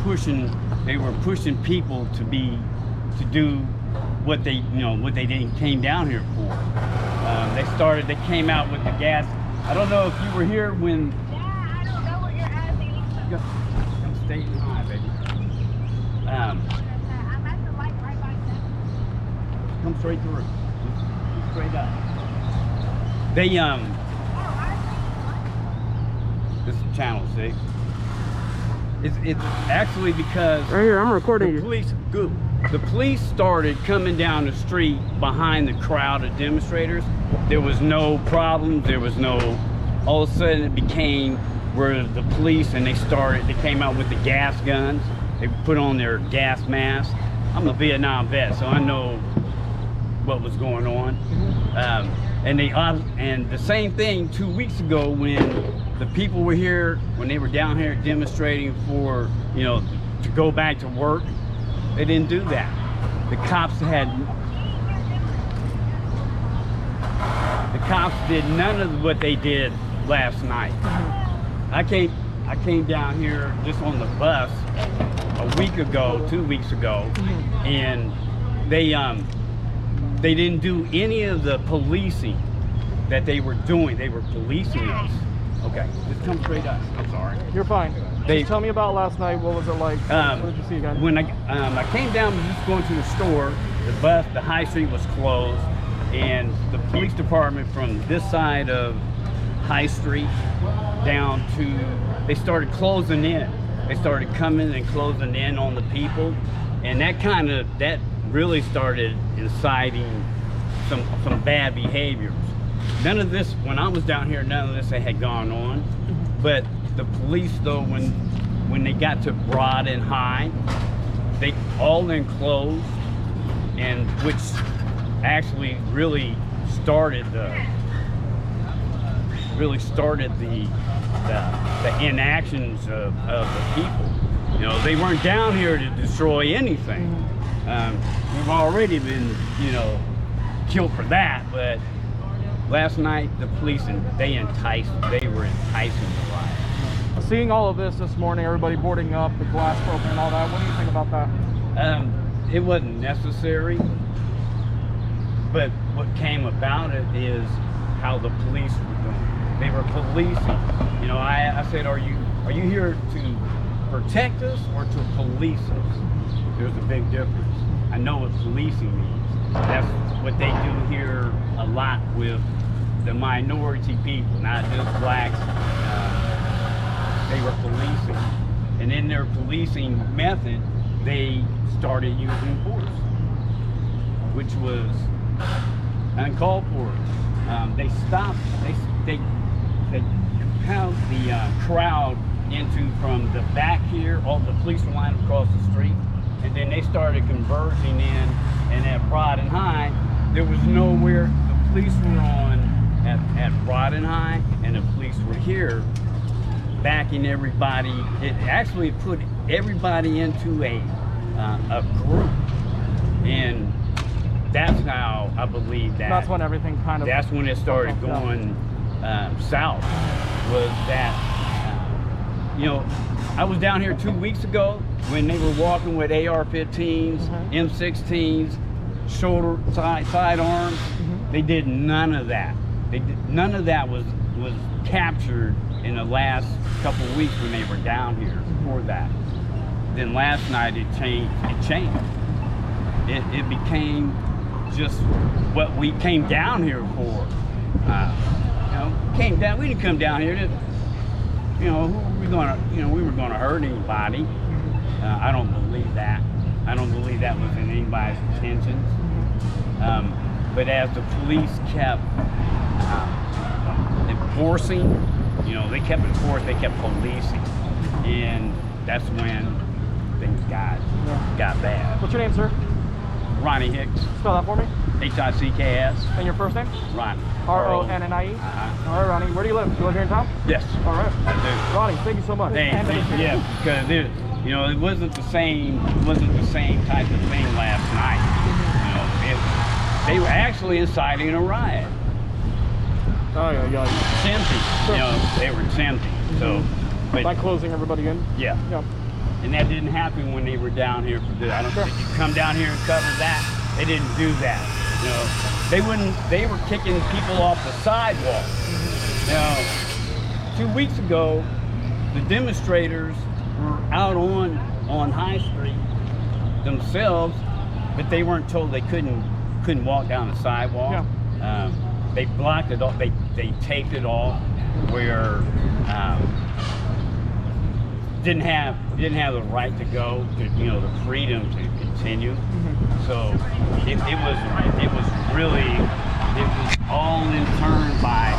pushing people to do what they came down here for. They came out with the gas. I don't know if you were here when. Yeah, I don't know what you're asking. I'm staying high, baby. I'm at the light right by them. Come straight through. Just straight up. They This is Channel 6. It's actually because Right here, I'm recording you. The police started coming down the street behind the crowd of demonstrators. There was no problems. There was no. All of a sudden, it became where the police and they came out with the gas guns. They put on their gas masks. I'm a Vietnam vet, so I know what was going on. And the same thing 2 weeks ago when the people were here, when they were down here demonstrating for, to go back to work. They didn't do that. The cops did none of what they did last night. I came down here just on the bus a week ago, 2 weeks ago, and they didn't do any of the policing that they were doing. They were policing us. Okay, just come straight up. I'm sorry. You're fine. Just tell me about last night. What was it like? What did you see again? When I came down, just going to the store, the high street was closed, and the police department from this side of High Street down to, they started closing in. They started coming and closing in on the people, and that really started inciting some bad behaviors. None of this, when I was down here, none of this had gone on. But the police, though, when they got to Broad and High, they all enclosed, and which actually really started the inactions of the people. They weren't down here to destroy anything. We've already been, killed for that, but last night the police, they were enticing the riot. Seeing all of this morning, everybody boarding up, the glass broken and all that, what do you think about that? It wasn't necessary, but what came about it is how the police were doing. They were policing. I said, are you here to protect us or to police us? There's a big difference. I know what policing means. That's what they do here a lot with the minority people, not just blacks. They were policing. And in their policing method, they started using force, which was uncalled for. They stopped, they compelled the crowd from the back here, all the police were lined across the street, and then they started converging in, and at Broad and High, there was nowhere. The police were on at Broad and High, and the police were here backing everybody. It actually put everybody into a group, and that's how I believe that's when everything that's when it started going south. Was that I was down here 2 weeks ago when they were walking with AR-15s, M16s, shoulder sidearms. They did none of that. None of that was captured in the last couple of weeks when they were down here. Before that, then last night it changed. It became just what we came down here for. We didn't come down here to, we were going to hurt anybody. I don't believe that. I don't believe that was in anybody's intentions. But as the police kept enforcing, they kept enforcing, they kept policing, and that's when things got bad. What's your name, sir? Ronnie Hicks. Spell that for me. H-I-C-K-S. And your first name? Ronnie. R-O-N-N-I-E? All right, Ronnie. Where do you live? Do you live here in town? Yes. All right. I do. Ronnie, thank you so much. Thank you. Yeah, because it wasn't the same type of thing last night. They were actually inciting a riot. Oh yeah. Tempting. They were tempting. So, by closing everybody in. Yeah. And that didn't happen when they were down here for this. I don't think you come down here and cover that. They didn't do that. You know, they were kicking people off the sidewalk. Now, 2 weeks ago, the demonstrators were out on High Street themselves, but they weren't told they couldn't walk down the sidewalk. Yeah. They blocked it off. They taped it off where didn't have the right to go, to, you know, the freedom to continue. So it was all in turn by